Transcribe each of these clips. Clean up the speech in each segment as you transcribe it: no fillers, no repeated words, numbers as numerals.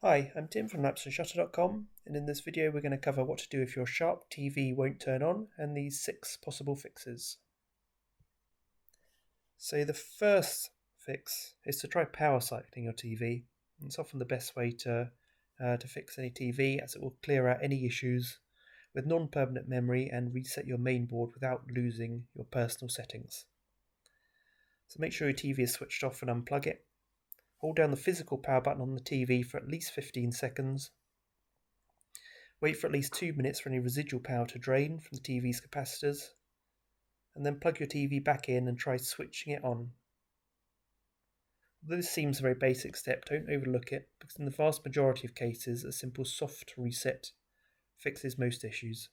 Hi, I'm Tim from lapsandshutter.com, and in this video we're going to cover what to do if your Sharp TV won't turn on and these 6 possible fixes. So the first fix is to try power cycling your TV. It's often the best way to fix any TV, as it will clear out any issues with non-permanent memory and reset your main board without losing your personal settings. So make sure your TV is switched off and unplug it. Hold down the physical power button on the TV for at least 15 seconds. Wait for at least 2 minutes for any residual power to drain from the TV's capacitors, and then plug your TV back in and try switching it on. Although this seems a very basic step, don't overlook it, because in the vast majority of cases a simple soft reset fixes most issues.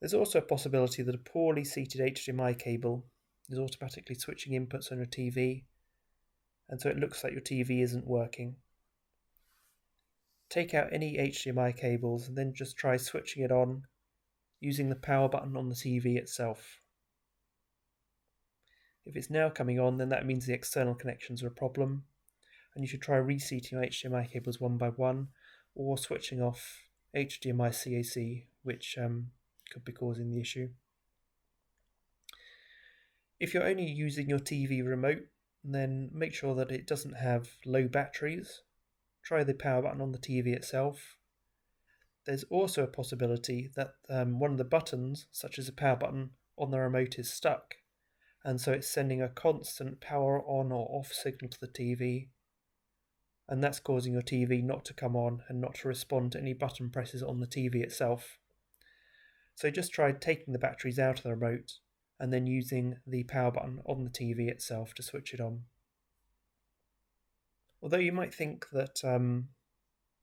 There's also a possibility that a poorly seated HDMI cable is automatically switching inputs on your TV, and so it looks like your TV isn't working. Take out any HDMI cables and then just try switching it on using the power button on the TV itself. If it's now coming on, then that means the external connections are a problem, and you should try reseating your HDMI cables one by one, or switching off HDMI CAC, which could be causing the issue. If you're only using your TV remote, then make sure that it doesn't have low batteries. Try the power button on the TV itself. There's also a possibility that one of the buttons, such as a power button on the remote, is stuck, and so it's sending a constant power on or off signal to the TV, and that's causing your TV not to come on and not to respond to any button presses on the TV itself. So just try taking the batteries out of the remote and then using the power button on the TV itself to switch it on. Although you might think that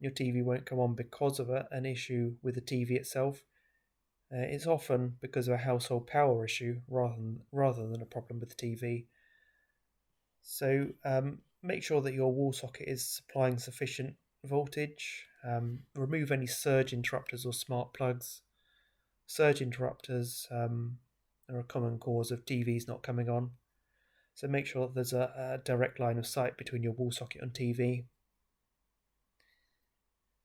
your TV won't come on because of an issue with the TV itself, it's often because of a household power issue rather than a problem with the TV. So make sure that your wall socket is supplying sufficient voltage. Remove any surge interrupters or smart plugs. Surge interrupters are a common cause of TVs not coming on. So make sure that there's a direct line of sight between your wall socket and TV.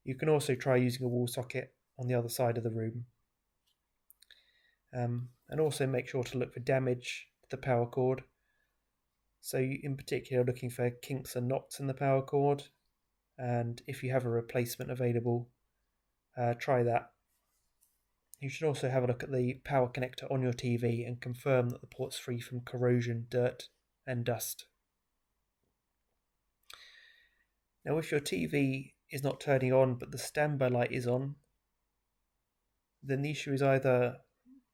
You can also try using a wall socket on the other side of the room. And also make sure to look for damage to the power cord. So you, in particular, looking for kinks and knots in the power cord, and if you have a replacement available, try that. You should also have a look at the power connector on your TV and confirm that the port's free from corrosion, dirt and dust. Now if your TV is not turning on but the standby light is on, then the issue is either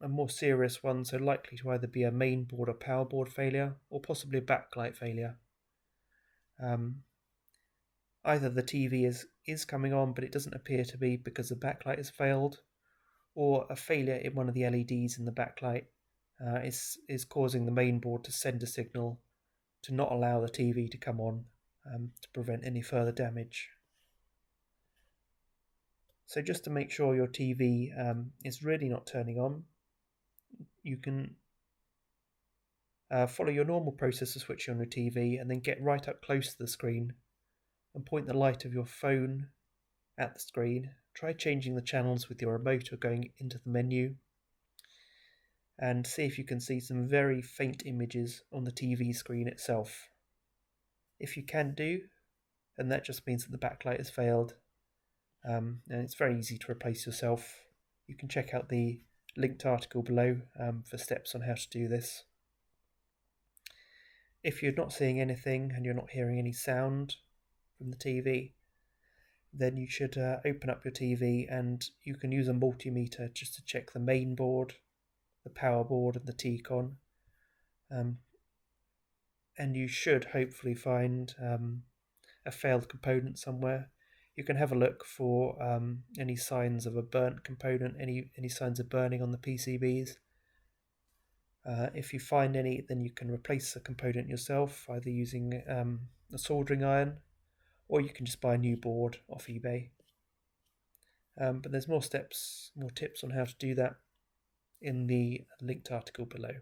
a more serious one, so likely to either be a main board or power board failure, or possibly a backlight failure. Either the TV is coming on but it doesn't appear to be because the backlight has failed, or a failure in one of the LEDs in the backlight is causing the main board to send a signal to not allow the TV to come on to prevent any further damage. So just to make sure your TV is really not turning on, you can follow your normal process of switching on your TV and then get right up close to the screen and point the light of your phone at the screen. Try changing the channels with your remote or going into the menu, and see if you can see some very faint images on the TV screen itself. If you can do, then that just means that the backlight has failed, and it's very easy to replace yourself. You can check out the linked article below for steps on how to do this. If you're not seeing anything and you're not hearing any sound from the TV, then you should open up your TV and you can use a multimeter just to check the main board, the power board and the T-con. And you should hopefully find a failed component somewhere. You can have a look for any signs of a burnt component, any signs of burning on the PCBs. If you find any, then you can replace the component yourself, either using a soldering iron, or you can just buy a new board off eBay. But there's more tips on how to do that in the linked article below.